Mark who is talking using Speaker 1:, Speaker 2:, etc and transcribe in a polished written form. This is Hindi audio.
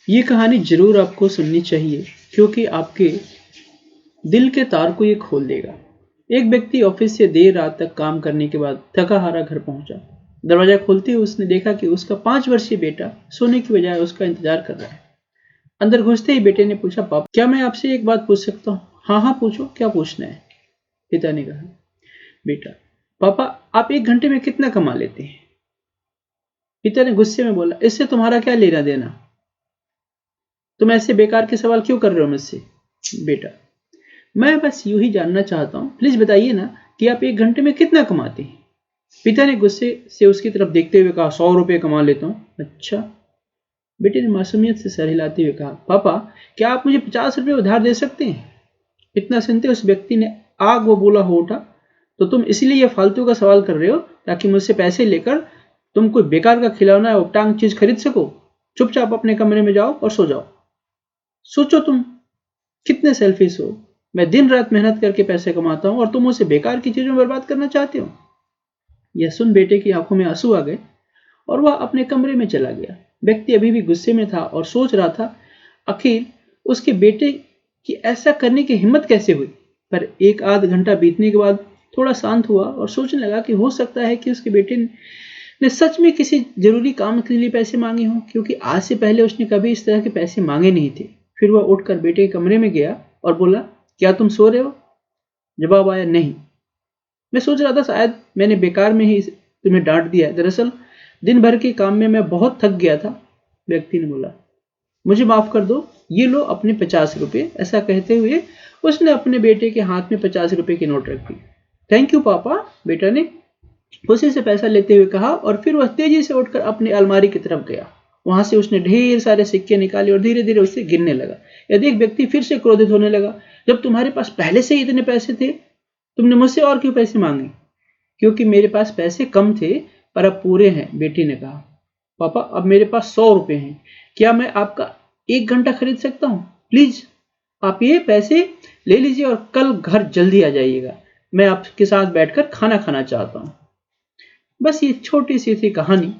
Speaker 1: ये कहानी जरूर आपको सुननी चाहिए क्योंकि आपके दिल के तार को ये खोल देगा। एक व्यक्ति ऑफिस से देर रात तक काम करने के बाद थका हारा घर पहुंचा। दरवाजा खोलते ही उसने देखा कि उसका 5 वर्षीय बेटा सोने की बजाय उसका इंतजार कर रहा है। अंदर घुसते ही बेटे ने पूछा, पापा क्या मैं आपसे एक बात पूछ सकता हूँ? हाँ हाँ पूछो, क्या पूछना है? पिता ने कहा। बेटा, पापा आप 1 घंटे में कितना कमा लेते हैं? पिता ने गुस्से में बोला, इससे तुम्हारा क्या लेना देना? तुम ऐसे बेकार के सवाल क्यों कर रहे हो मुझसे? बेटा, मैं बस यूं ही जानना चाहता हूँ, प्लीज बताइए ना कि आप 1 घंटे में कितना कमाते हैं? पिता ने गुस्से से उसकी तरफ देखते हुए कहा, 100 रुपये कमा लेता हूँ। अच्छा? बेटे ने मासूमियत से सर हिलाते हुए कहा, पापा क्या आप मुझे 50 रुपये उधार दे सकते हैं? इतना सुनते उस व्यक्ति ने आग वो बोला हो उठा, तो तुम इसलिए यह फालतू का सवाल कर रहे हो ताकि मुझसे पैसे लेकर तुम कोई बेकार का खिलौना या उपटांग चीज खरीद सको? चुपचाप अपने कमरे में जाओ और सो जाओ। सोचो तुम कितने सेल्फिश हो। मैं दिन रात मेहनत करके पैसे कमाता हूँ और तुम उसे बेकार की चीजों में बर्बाद करना चाहते हो। यह सुन बेटे की आंखों में आंसू आ गए और वह अपने कमरे में चला गया। व्यक्ति अभी भी गुस्से में था और सोच रहा था आखिर उसके बेटे की ऐसा करने की हिम्मत कैसे हुई। पर एक आध घंटा बीतने के बाद थोड़ा शांत हुआ और सोचने लगा कि हो सकता है कि उसके बेटे ने सच में किसी जरूरी काम के लिए पैसे मांगे हों, क्योंकि आज से पहले उसने कभी इस तरह के पैसे मांगे नहीं थे। फिर वह उठकर बेटे के कमरे में गया और बोला, क्या तुम सो रहे हो? जवाब आया, नहीं, मैं सोच रहा था शायद मैंने बेकार में ही तुम्हें डांट दिया है। दरअसल दिन भर के काम में मैं बहुत थक गया था। व्यक्ति ने बोला, मुझे माफ कर दो, ये लो अपने 50 रुपये। ऐसा कहते हुए उसने अपने बेटे के हाथ में 50 रुपये की नोट रख दी। थैंक यू पापा, बेटा ने खुशी से पैसा लेते हुए कहा और फिर वह तेजी से उठकर अपनी अलमारी की तरफ गया। वहां से उसने ढेर सारे सिक्के निकाले और धीरे धीरे उससे गिनने लगा। यदि एक व्यक्ति फिर से क्रोधित होने लगा, जब तुम्हारे पास पहले से ही इतने पैसे थे, तुमने मुझसे और क्यों पैसे मांगे? क्योंकि मेरे पास पैसे कम थे पर अब पूरे हैं, बेटी ने कहा। पापा अब मेरे पास 100 रुपए हैं, क्या मैं आपका 1 घंटा खरीद सकता हूँ? प्लीज आप ये पैसे ले लीजिए और कल घर जल्दी आ जाइएगा। मैं आपके साथ बैठकर खाना खाना चाहता हूँ। बस ये छोटी सी थी कहानी